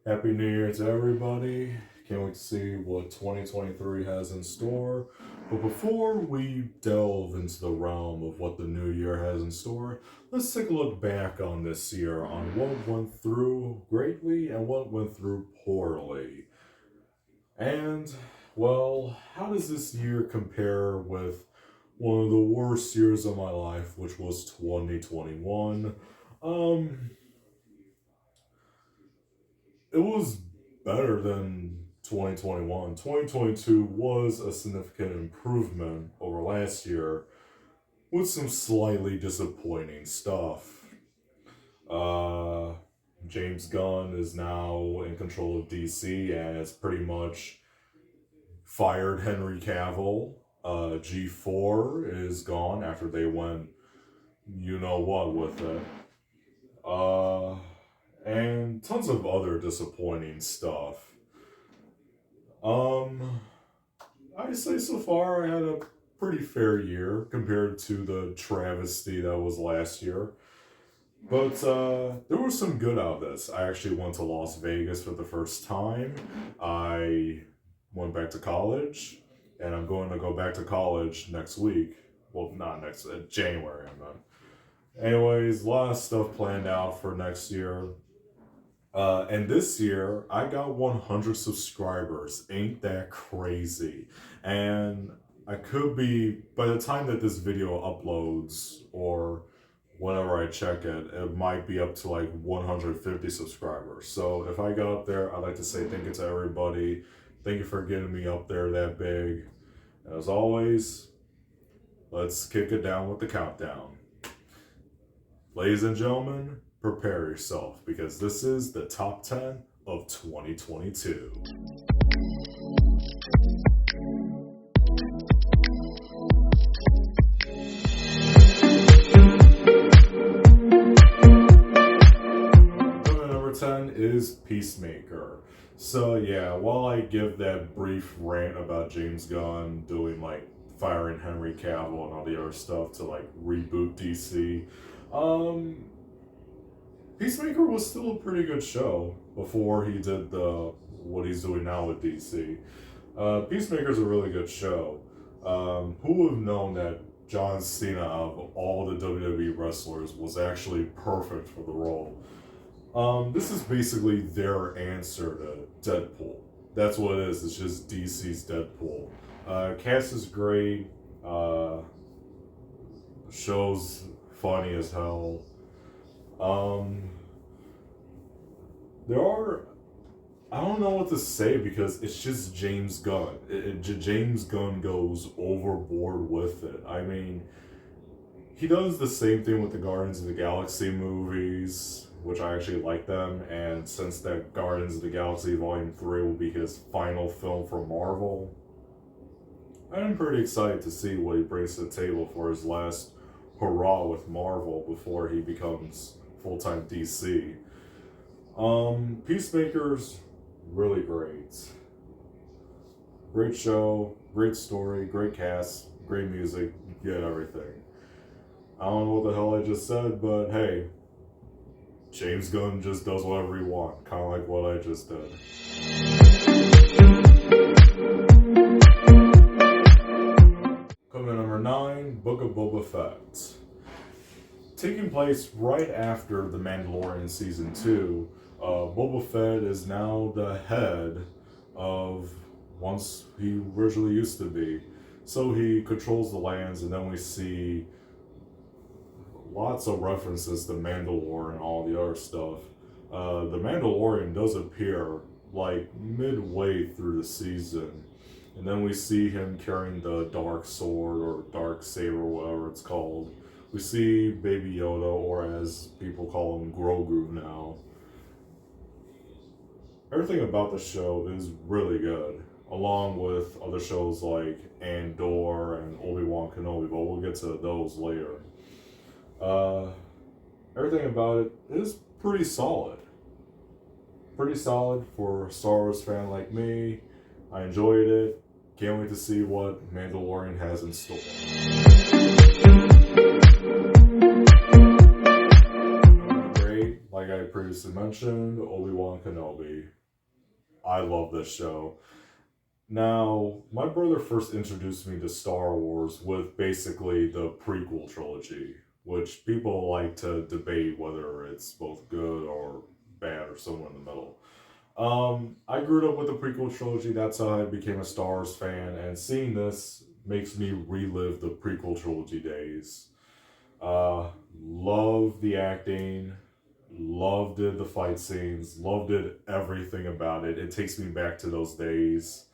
Happy New Year to everybody. Can't wait to see what 2023 has in store. But before we delve into the realm of what the new year has in store, let's take a look back on this year on what went through greatly and what went through poorly. And, well, how does this year compare with one of the worst years of my life, which was 2021? Um, it was better than 2021. 2022 was a significant improvement over last year with some slightly disappointing stuff. Uh, James Gunn is now in control of DC and has pretty much fired Henry Cavill. G4 is gone after they went you know what with it. Uh, and tons of other disappointing stuff. Um, I'd say so far I had a pretty fair year compared to the travesty that was last year. But there was some good out of this. I actually went to Las Vegas for the first time. I went back to college, and I'm going to go back to college next week. Well, not next, January, I'm not. Anyways, a lot of stuff planned out for next year. And this year, I got 100 subscribers. Ain't that crazy? And I could be, by the time that this video uploads, or whenever I check it, it might be up to like 150 subscribers. So if I got up there, I'd like to say thank you to everybody. Thank you for getting me up there that big. And as always, let's kick it down with the countdown. Ladies and gentlemen, prepare yourself because this is the top 10 of 2022. Number 10 is Peacemaker. So yeah, while I give that brief rant about James Gunn doing like firing Henry Cavill and all the other stuff to like reboot DC, Peacemaker was still a pretty good show before he did what he's doing now with DC. Peacemaker's a really good show. Who would have known that John Cena, of all the WWE wrestlers, was actually perfect for the role? This is basically their answer to Deadpool. That's what it is. It's just DC's Deadpool. Cast is great. Show's funny as hell. I don't know what to say because it's just James Gunn. James Gunn goes overboard with it. I mean, he does the same thing with the Guardians of the Galaxy movies, which I actually like them, and since that Guardians of the Galaxy Volume 3 will be his final film for Marvel, I'm pretty excited to see what he brings to the table for his last hurrah with Marvel before he becomes full-time DC. Peacemaker's really great. Great show, great story, great cast, great music, get everything. I don't know what the hell I just said, but hey, James Gunn just does whatever he wants, kind of like what I just did. Coming to number 9, Book of Boba Fett. Taking place right after The Mandalorian Season 2, Boba Fett is now the head of once he originally used to be. So he controls the lands, and then we see lots of references to Mandalore and all the other stuff. The Mandalorian does appear like midway through the season, and then we see him carrying the dark sword or dark saber, whatever it's called. We see Baby Yoda, or as people call him, Grogu now. Everything about the show is really good, along with other shows like Andor and Obi-Wan Kenobi, but we'll get to those later. Everything about it is pretty solid. Pretty solid for a Star Wars fan like me. I enjoyed it. Can't wait to see what Mandalorian has in store. Great, like I previously mentioned, Obi-Wan Kenobi. I love this show. Now, my brother first introduced me to Star Wars with basically the prequel trilogy, which people like to debate whether it's both good or bad or somewhere in the middle. I grew up with the prequel trilogy. That's how I became a Star Wars fan, and seeing this makes me relive the prequel trilogy days. Love the acting, loved it, the fight scenes, loved it, everything about it. It takes me back to those days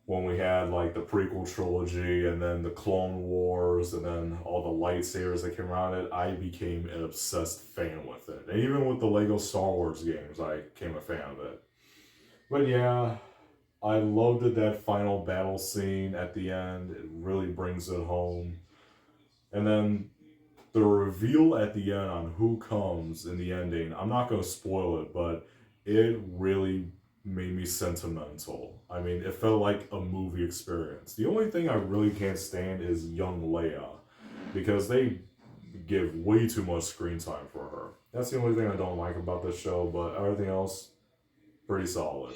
when we had like the prequel trilogy and then the Clone Wars and then all the lightsabers that came around it. I became an obsessed fan with it. And even with the Lego Star Wars games, I became a fan of it. But yeah, I loved it, that final battle scene at the end. It really brings it home. And then the reveal at the end on who comes in the ending, I'm not going to spoil it, but it really made me sentimental. I mean, it felt like a movie experience. The only thing I really can't stand is young Leia, because they give way too much screen time for her. That's the only thing I don't like about this show, but everything else, pretty solid.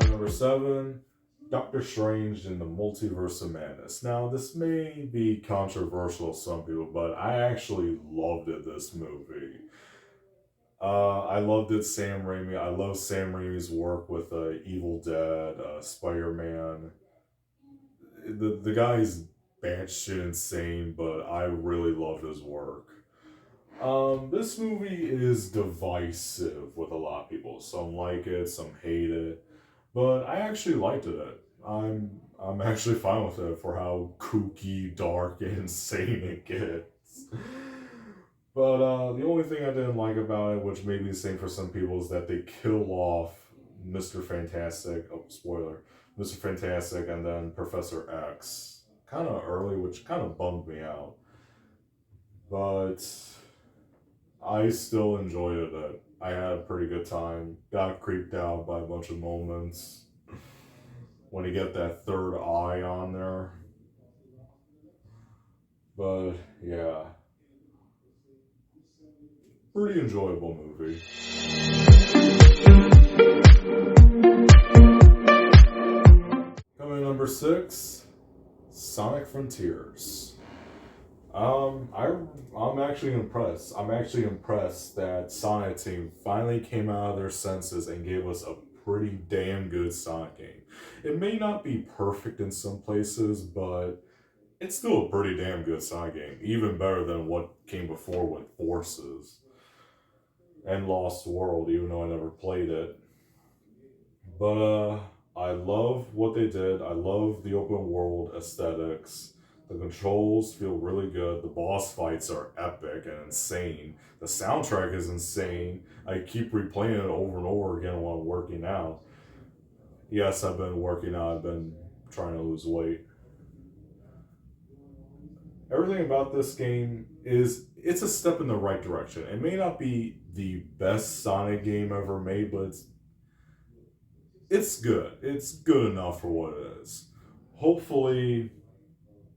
Number 7, Doctor Strange in the Multiverse of Madness. Now, this may be controversial to some people, but I actually loved it, this movie. I loved it, Sam Raimi. I love Sam Raimi's work with Evil Dead, Spider-Man. The guy's batshit insane, but I really loved his work. This movie is divisive with a lot of people. Some like it, some hate it, but I actually liked it. I'm actually fine with it for how kooky, dark, and insane it gets. But the only thing I didn't like about it, which may be the same for some people, is that they kill off Mr. Fantastic. Oh, spoiler. Mr. Fantastic and then Professor X. Kind of early, which kind of bummed me out. But I still enjoyed it. I had a pretty good time. Got creeped out by a bunch of moments. When you get that third eye on there. But yeah. Pretty enjoyable movie. Coming number 6, Sonic Frontiers. I'm actually impressed. I'm actually impressed that Sonic Team finally came out of their senses and gave us a pretty damn good Sonic game. It may not be perfect in some places, but it's still a pretty damn good Sonic game. Even better than what came before with Forces and Lost World, even though I never played it. But I love what they did. I love the open world aesthetics. The controls feel really good. The boss fights are epic and insane. The soundtrack is insane. I keep replaying it over and over again while I'm working out. Yes, I've been working out. I've been trying to lose weight. Everything about this game it's a step in the right direction. It may not be the best Sonic game ever made, but it's good. It's good enough for what it is. Hopefully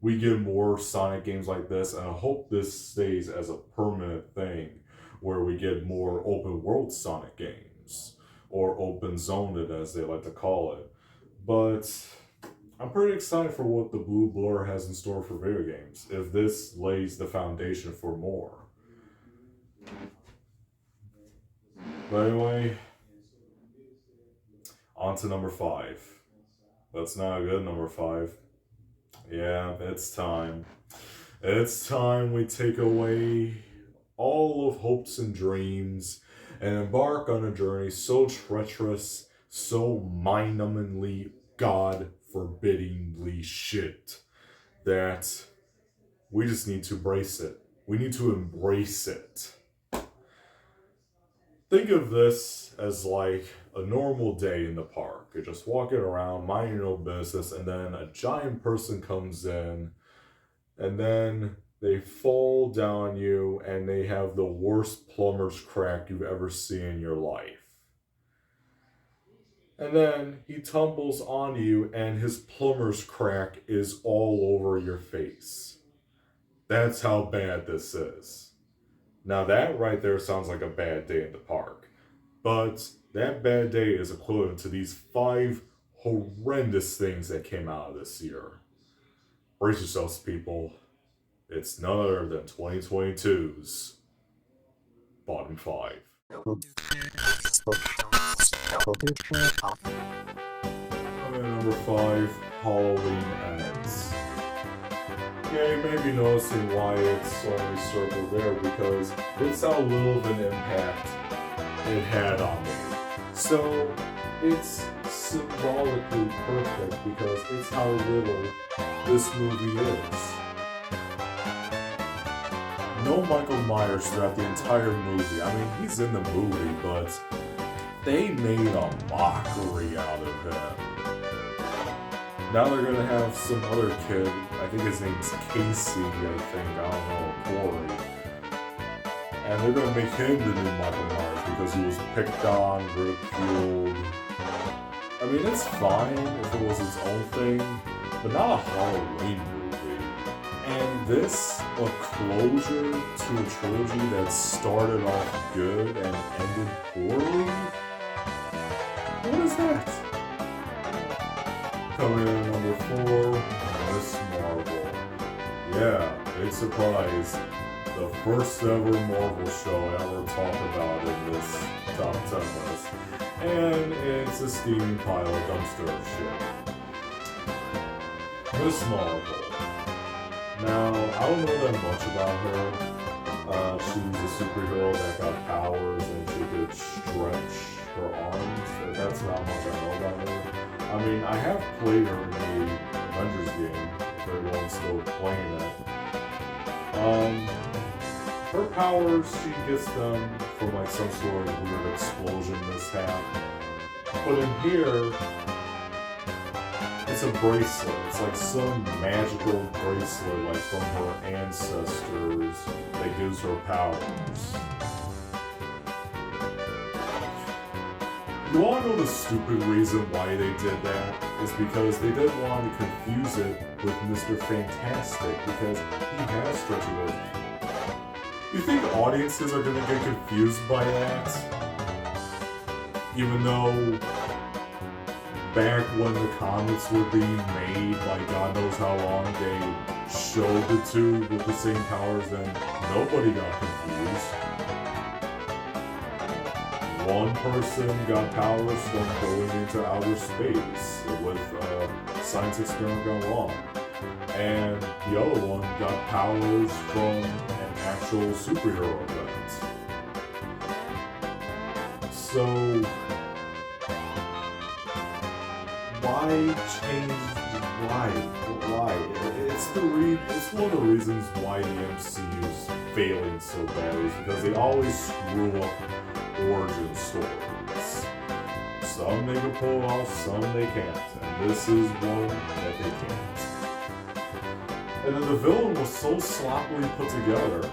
we get more Sonic games like this, and I hope this stays as a permanent thing where we get more open world Sonic games, or open zoned as they like to call it. But I'm pretty excited for what the Blue Blur has in store for video games, if this lays the foundation for more. But anyway, on to number 5. That's not a good number 5. Yeah, it's time. It's time we take away all of hopes and dreams and embark on a journey so treacherous, so mind-numbingly, God-forbiddingly shit that we just need to embrace it. We need to embrace it. Think of this as like a normal day in the park. You're just walking around, minding your own business, and then a giant person comes in, and then they fall down you, and they have the worst plumber's crack you've ever seen in your life. And then he tumbles on you, and his plumber's crack is all over your face. That's how bad this is. Now, that right there sounds like a bad day in the park. But that bad day is equivalent to these five horrendous things that came out of this year. Brace yourselves, people. It's none other than 2022's Bottom 5. Number 5, Halloween Ends. Yeah, you may be noticing why it's only circled there because it's how little of an impact it had on me. So it's symbolically perfect because it's how little this movie is. No Michael Myers throughout the entire movie. I mean, he's in the movie, but they made a mockery out of him. Now they're gonna have some other kid, I think his name's Casey, I don't know, Corey. And they're gonna make him the new Michael Myers because he was picked on, ridiculed. I mean, it's fine if it was its own thing, but not a Halloween movie. And this, a closure to a trilogy that started off good and ended poorly? What is that? Coming in at number 4, Miss Marvel. Yeah, big surprise. The first ever Marvel show I ever talk about in this top 10 list. And it's a steaming pile of dumpster shit. Miss Marvel. Now, I don't know that much about her. She's a superhero that got powers and she could stretch her arms. That's not much I know about her. I mean, I have played her in the Avengers game, if everyone's still playing it. Her powers, she gets them from like some sort of weird explosion mishap. But in here, it's a bracelet. It's like some magical bracelet, like from her ancestors, that gives her powers. You wanna know the stupid reason why they did that? Is because they didn't want to confuse it with Mr. Fantastic, because he has stretchy legs. You think audiences are gonna get confused by that? Even though back when the comics were being made, like God knows how long, they showed the two with the same powers and nobody got confused. One person got powers from going into outer space with a science experiment gone wrong. And the other one got powers from an actual superhero event. So, why change? Why? It's one of the reasons why the MCU is failing so bad is because they always screw up origin stories. Some they can pull off, some they can't, and this is one that they can't. And then the villain was so sloppily put together.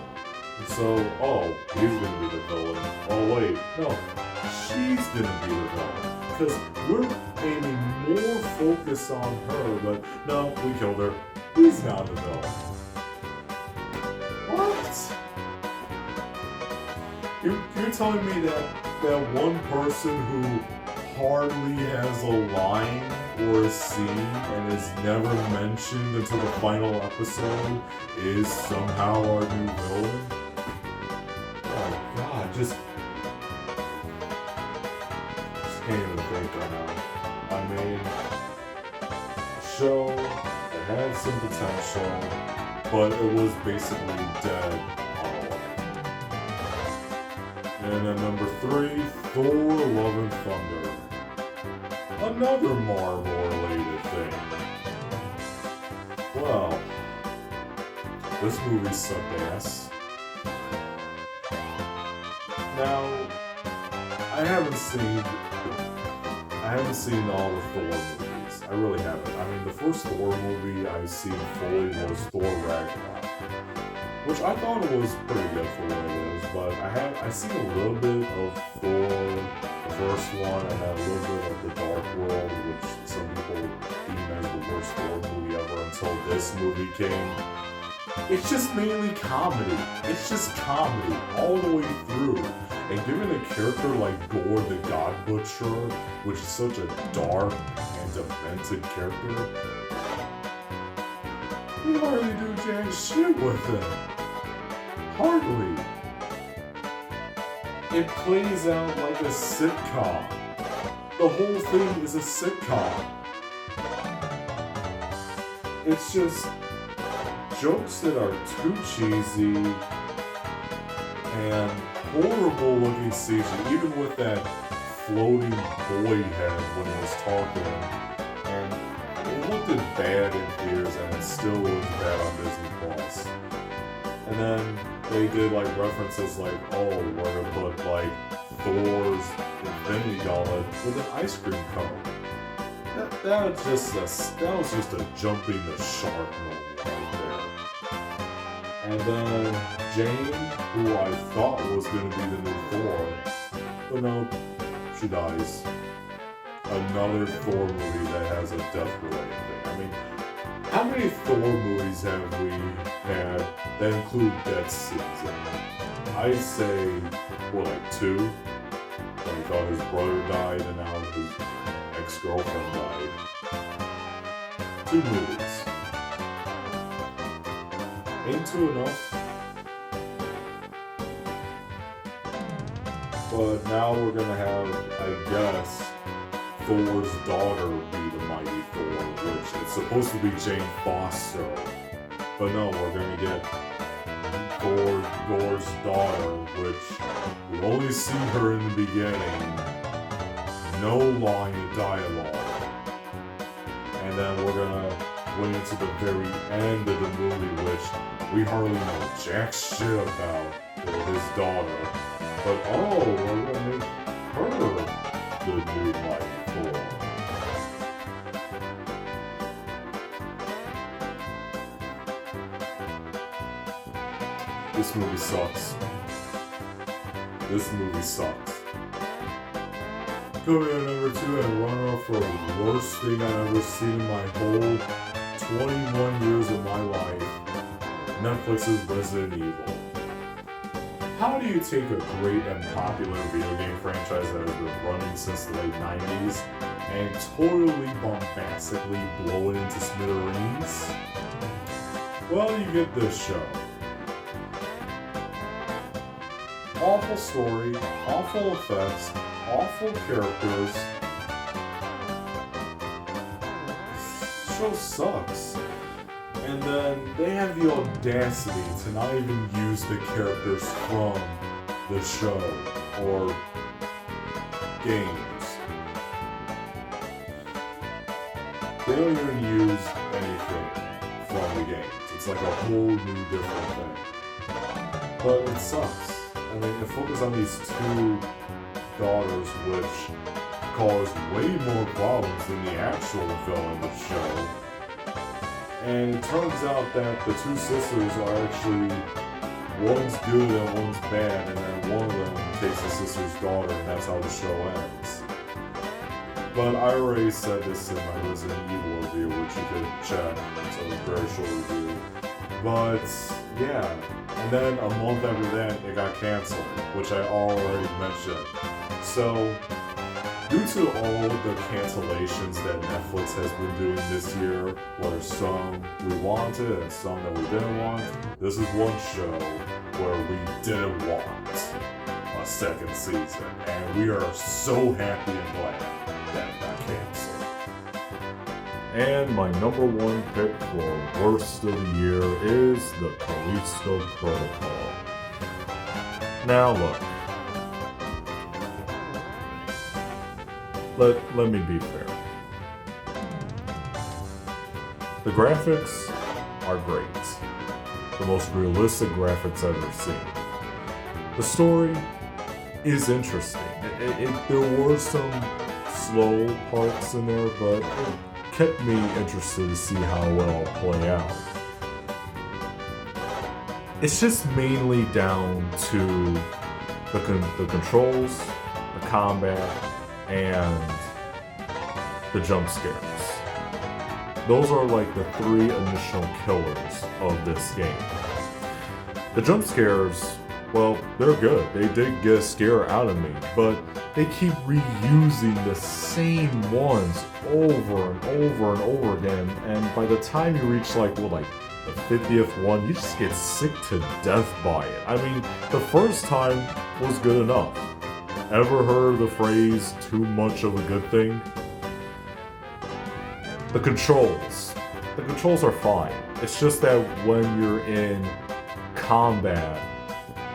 And so, oh, he's gonna be the villain. Oh wait, no, she's gonna be the villain. Because we're aiming more focus on her, but no, we killed her. He's not the villain. What? You're telling me that one person who hardly has a line or a scene and is never mentioned until the final episode is somehow our new villain? Oh my god, just can't even think right now. I mean, a show that had some potential, but it was basically dead. And at number 3, Thor: Love and Thunder. Another Marvel-related thing. Well, this movie sucked ass. Now, I haven't seen all the Thor movies. I really haven't. I mean, the first Thor movie I've seen fully was Thor Ragnarok, which I thought it was pretty good for what it is, but I've seen a little bit of Thor, the first one, and then a little bit of The Dark World, which some people deem as the worst Thor movie ever until this movie came. It's just mainly comedy. It's just comedy all the way through. And given a character like Gore the God Butcher, which is such a dark and demented character, we hardly do jack shit with him. Hardly. It plays out like a sitcom. The whole thing is a sitcom. It's just jokes that are too cheesy and horrible looking CG, even with that floating boy head when he was talking. And it looked bad in theaters and it still looks bad on Disney Plus. And then they did like references like, oh, we're gonna put like Thor's Infinity Gauntlet with an ice cream cone. That was just a jumping the shark moment right there. And then Jane, who I thought was going to be the new Thor, but no, she dies. Another Thor movie that has a death-related thing. I mean, how many Thor movies have we had that include death scenes in them? I'd say, like 2? When he thought his brother died and now his ex-girlfriend died. 2 movies. Ain't 2 enough? But now we're gonna have, I guess, Thor's daughter be the mighty Thor, which it's supposed to be Jane Foster. But no, we're gonna get Gore's daughter, which we only see her in the beginning. No line of dialogue. And then we're gonna went into the very end of the movie, which we hardly know jack shit about his daughter. But oh, we're gonna make her the new Mighty Thor. This movie sucks. This movie sucks. Coming in number 2 and runner-up for the worst thing I've ever seen in my whole 21 years of my life, Netflix's Resident Evil. How do you take a great and popular video game franchise that has been running since the late 90s and totally bombastically blow it into smithereens? Well, you get this show. Awful story, awful effects, awful characters. This show sucks. And then they have the audacity to not even use the characters from the show or games. They don't even use anything from the games. It's like a whole new different thing. But it sucks. I mean, it focuses on these 2 daughters, which cause way more problems than the actual villain of the show. And it turns out that the 2 sisters are actually, one's good and one's bad, and then one of them takes the sister's daughter, and that's how the show ends. But I already said this in my Resident Evil review, which you could check. It's a very short review. But, yeah. And then a month after that, it got canceled, which I already mentioned. So, due to all the cancellations that Netflix has been doing this year, where some we wanted and some that we didn't want, this is one show where we didn't want a second season. And we are so happy and glad that it got canceled. And my number 1 pick for worst of the year is the Callisto Protocol. Now look, let me be fair. The graphics are great. The most realistic graphics I've ever seen. The story is interesting. There were some slow parts in there, but it kept me interested to see how it will play out. It's just mainly down to the controls, the combat, and the jump scares. Those are like the three initial killers of this game. The jump scares, well, they're good. They did get a scare out of me, but they keep reusing the same ones over and over and over again, and by the time you reach like the 50th one, you just get sick to death by it. I mean, the first time was good enough. Ever heard the phrase, too much of a good thing? The controls. The controls are fine. It's just that when you're in combat,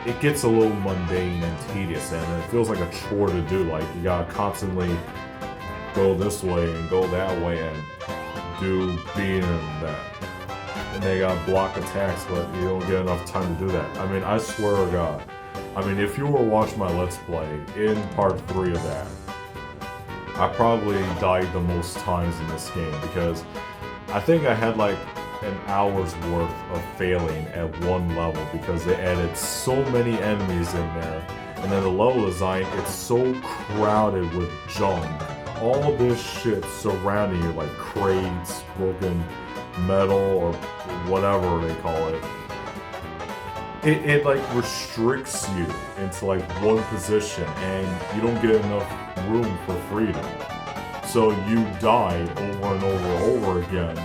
it gets a little mundane and tedious, and it feels like a chore to do. Like, you gotta constantly go this way and go that way and do being and that. And they gotta block attacks, but you don't get enough time to do that. I mean, I swear to God. I mean, if you were watching my Let's Play in part 3 of that, I probably died the most times in this game because I think I had like an hour's worth of failing at one level because they added so many enemies in there. And then the level design, it's so crowded with junk. All this shit surrounding you, like crates, broken metal, or whatever they call it. It like restricts you into like one position and you don't get enough room for freedom. So you die over and over and over again,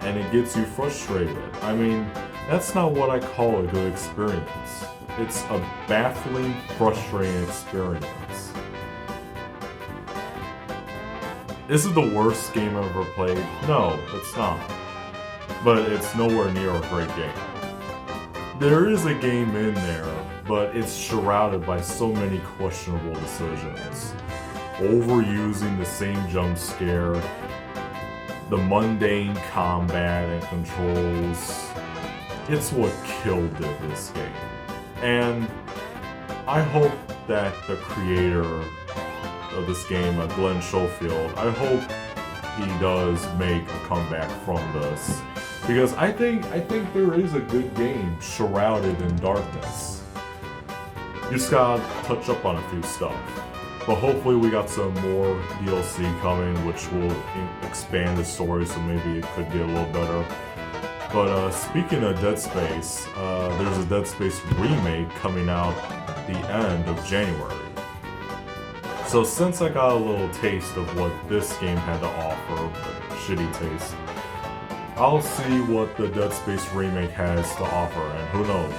and it gets you frustrated. I mean, that's not what I call a good experience. It's a baffling, frustrating experience. Is it the worst game I've ever played? No, it's not. But it's nowhere near a great game. There is a game in there, but it's shrouded by so many questionable decisions. Overusing the same jump scare, the mundane combat and controls. It's what killed it, this game. And I hope that the creator of this game, Glenn Schofield, I hope he does make a comeback from this. Because I think there is a good game shrouded in darkness. You just gotta touch up on a few stuff. But hopefully we got some more DLC coming, which will expand the story, so maybe it could get a little better. But speaking of Dead Space, there's a Dead Space remake coming out the end of January. So since I got a little taste of what this game had to offer, shitty taste, I'll see what the Dead Space remake has to offer, and who knows.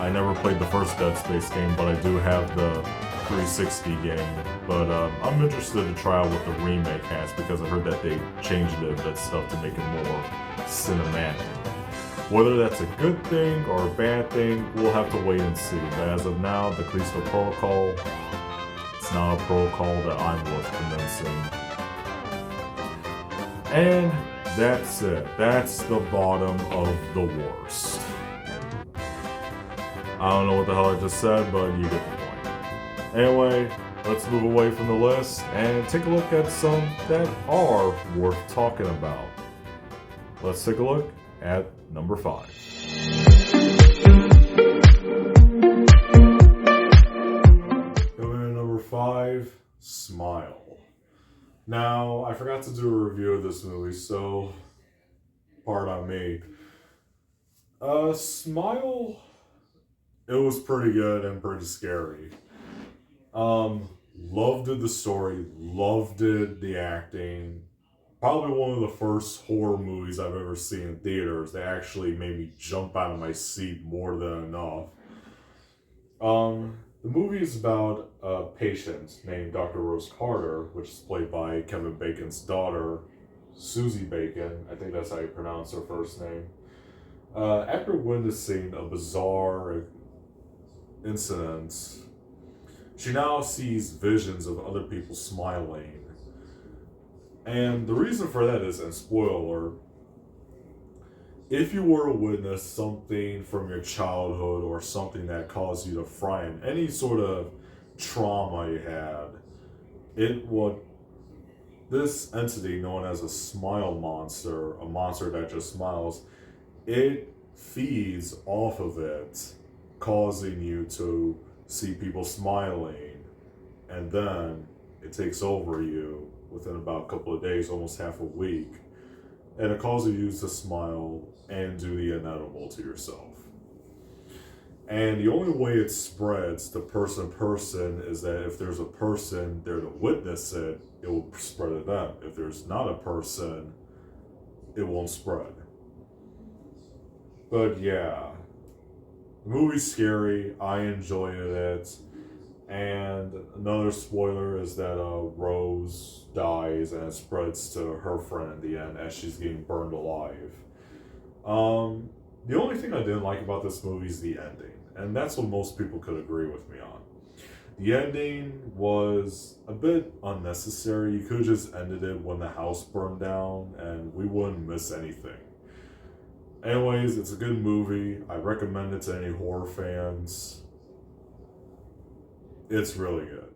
I never played the first Dead Space game, but I do have the 360 game. But I'm interested to try out what the remake has, because I heard that they changed that stuff to make it more cinematic. Whether that's a good thing or a bad thing, we'll have to wait and see. But as of now, the Callisto Protocol, it's not a protocol that I'm worth convincing. And that's it. That's the bottom of the worst. I don't know what the hell I just said, but you get the point. Anyway, let's move away from the list and take a look at some that are worth talking about. Let's take a look at number 5. Coming in number 5, Smile. Now, I forgot to do a review of this movie, so pardon on me. Smile, it was pretty good and pretty scary. Loved it, the story, loved it, the acting. Probably one of the first horror movies I've ever seen in theaters that actually made me jump out of my seat more than enough. The movie is about a patient named Dr. Rose Carter, which is played by Kevin Bacon's daughter, Susie Bacon. I think that's how you pronounce her first name. After witnessing a bizarre incident, she now sees visions of other people smiling. And the reason for that is, and spoiler, if you were to witness something from your childhood or something that caused you to frighten, any sort of trauma you had, this entity known as a smile monster, a monster that just smiles, it feeds off of it, causing you to see people smiling, and then it takes over you within about a couple of days, almost half a week. And it causes you to smile and do the inedible to yourself. And the only way it spreads to person to person is that if there's a person there to witness it, it will spread to them. If there's not a person, it won't spread. But yeah, the movie's scary. I enjoyed it. And another spoiler is that Rose dies and it spreads to her friend in the end as she's getting burned alive. The only thing I didn't like about this movie is the ending, and that's what most people could agree with me on. The ending was a bit unnecessary. You could have just ended it when the house burned down, and we wouldn't miss anything. Anyways, it's a good movie. I recommend it to any horror fans. It's really good.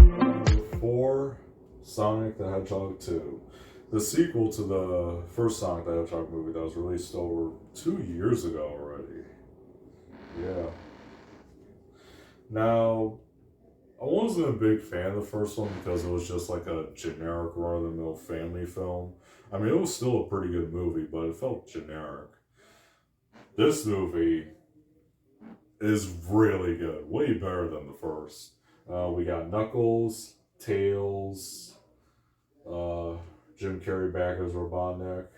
Number 4, Sonic the Hedgehog 2. The sequel to the first Sonic the Hedgehog movie that was released over 2 years ago already. Yeah. Now, I wasn't a big fan of the first one because it was just like a generic run-of-the-mill family film. I mean, it was still a pretty good movie, but it felt generic. This movie is really good. Way better than the first. We got Knuckles, Tails, Jim Carrey back as Robotnik.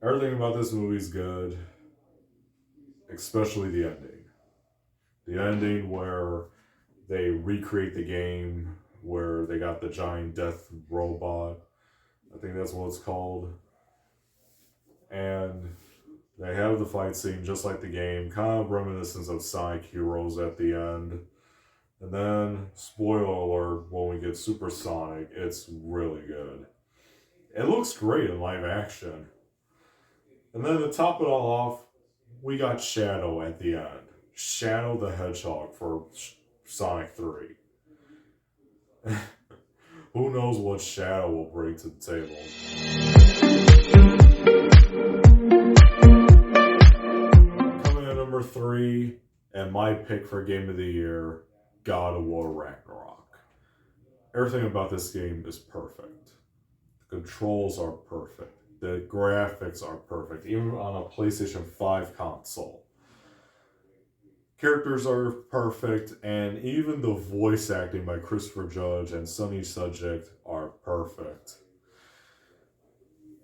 Everything about this movie is good, especially the ending. The ending where they recreate the game, where they got the giant death robot. I think that's what it's called. And they have the fight scene just like the game, kind of reminiscent of Sonic Heroes at the end. And then, spoiler alert, when we get Super Sonic, it's really good. It looks great in live action. And then to top it all off, we got Shadow at the end. Shadow the Hedgehog for Sonic 3. Who knows what Shadow will bring to the table. Coming in number 3, and my pick for Game of the Year, God of War Ragnarok. Everything about this game is perfect. The controls are perfect. The graphics are perfect, even on a PlayStation 5 console. Characters are perfect, and even the voice acting by Christopher Judge and Sonny Subject are perfect.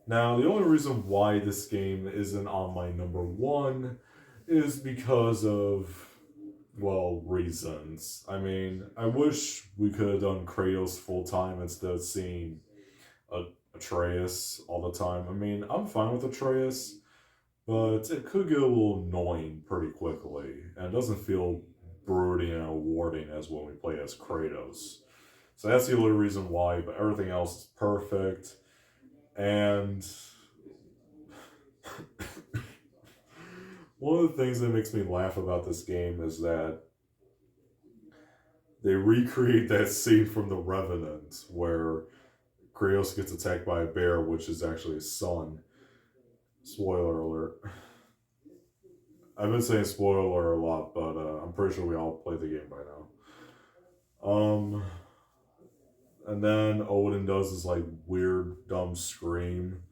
Now, the only reason why this game isn't on my number 1 is because of, well, reasons. I mean, I wish we could have done Kratos full time instead of seeing Atreus all the time. I mean, I'm fine with Atreus, but it could get a little annoying pretty quickly, and it doesn't feel brooding and rewarding as when we play as Kratos. So that's the only reason why, but everything else is perfect. And one of the things that makes me laugh about this game is that they recreate that scene from The Revenant where Kratos gets attacked by a bear, which is actually his son. Spoiler alert. I've been saying spoiler a lot, but I'm pretty sure we all played the game by now. And then Odin does this like weird, dumb scream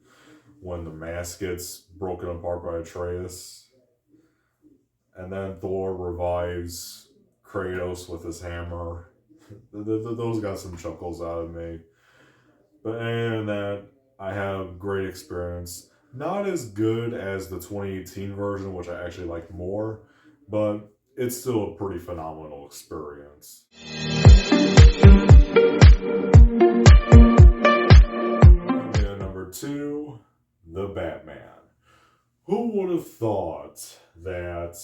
when the mask gets broken apart by Atreus. And then Thor revives Kratos with his hammer. Those got some chuckles out of me. But other than that, I have great experience. Not as good as the 2018 version, which I actually like more, but it's still a pretty phenomenal experience. And number 2, The Batman. Who would have thought that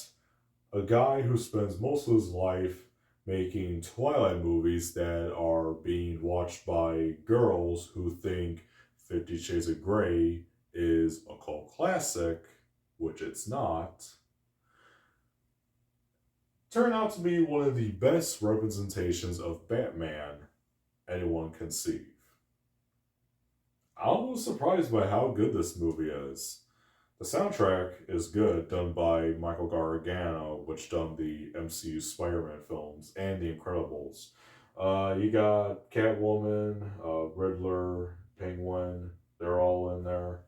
a guy who spends most of his life making Twilight movies that are being watched by girls who think 50 Shades of Grey is a cult classic, which it's not, turned out to be one of the best representations of Batman anyone can conceive. I was surprised by how good this movie is. The soundtrack is good, done by Michael Gargano, which done the MCU Spider-Man films and The Incredibles. You got Catwoman, Riddler, Penguin. They're all in there.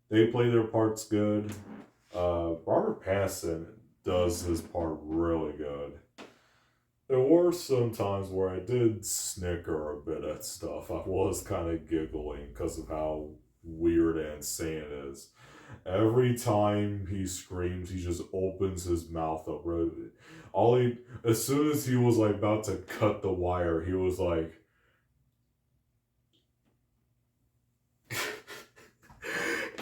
They play their parts good. Robert Pattinson does his part really good. There were some times where I did snicker a bit at stuff. I was kind of giggling because of how weird and insane it is. Every time he screams, he just opens his mouth up. As soon as he was like about to cut the wire, he was like,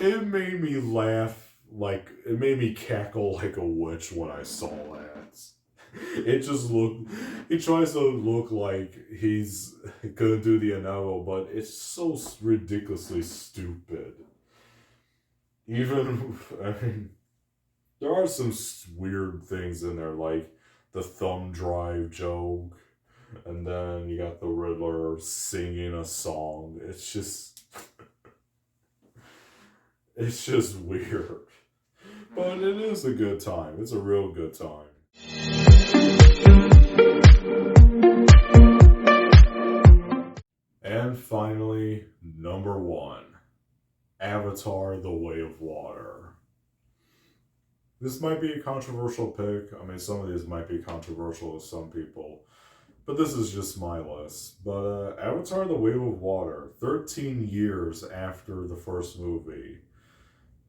it made me laugh, like, it made me cackle like a witch when I saw that. It just looked, he tries to look like he's gonna do the inevitable, but it's so ridiculously stupid. Even, I mean, there are some weird things in there, like the thumb drive joke, and then you got the Riddler singing a song. It's just weird. But it is a good time. It's a real good time. And finally, number one, Avatar: The Way of Water. This might be a controversial pick. I mean, some of these might be controversial to some people, but this is just my list. But Avatar: The Way of Water, 13 years after the first movie.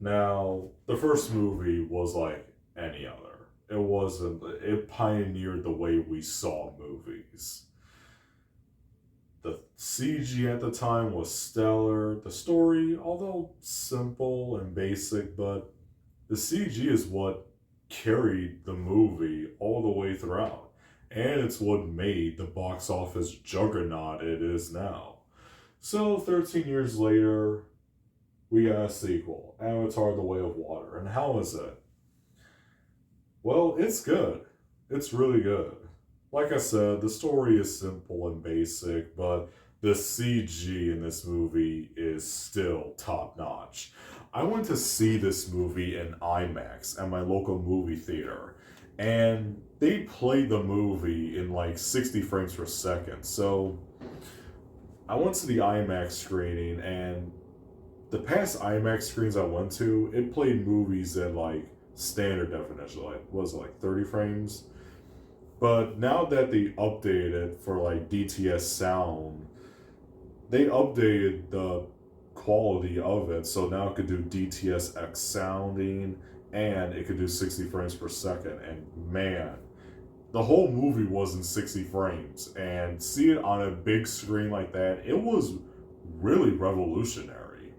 Now, the first movie was like any other. It pioneered the way we saw movies. The CG at the time was stellar. The story, although simple and basic, but the CG is what carried the movie all the way throughout. And it's what made the box office juggernaut it is now. So 13 years later, we got a sequel, Avatar: The Way of Water. And how is it? Well, it's good. It's really good. Like I said, the story is simple and basic, but the CG in this movie is still top notch. I went to see this movie in IMAX at my local movie theater, and they played the movie in like 60 frames per second. So I went to the IMAX screening, and the past IMAX screens I went to, it played movies in like standard definition, like was it like 30 frames? But now that they updated it for like DTS sound, they updated the quality of it, so now it could do DTS-X sounding and it could do 60 frames per second. And man, the whole movie was in 60 frames, and see it on a big screen like that, it was really revolutionary.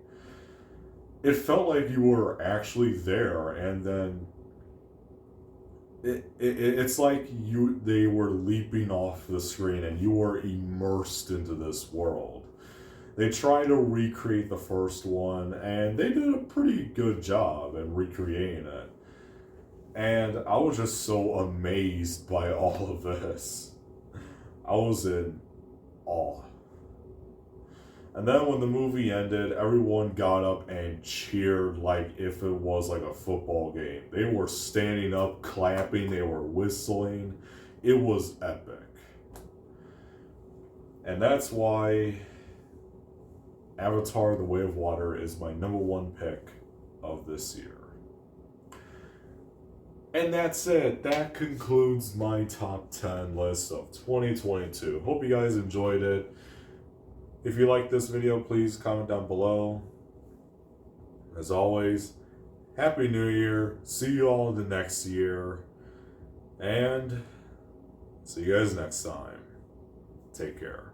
It felt like you were actually there, and then it's like they were leaping off the screen and you were immersed into this world. They tried to recreate the first one, and they did a pretty good job in recreating it. And I was just so amazed by all of this. I was in awe. And then when the movie ended, everyone got up and cheered like if it was like a football game. They were standing up, clapping, they were whistling. It was epic. And that's why Avatar: The Way of Water is my number one pick of this year. And that's it. That concludes my top 10 list of 2022. Hope you guys enjoyed it. If you like this video, please comment down below. As always, Happy New Year. See you all in the next year. And see you guys next time. Take care.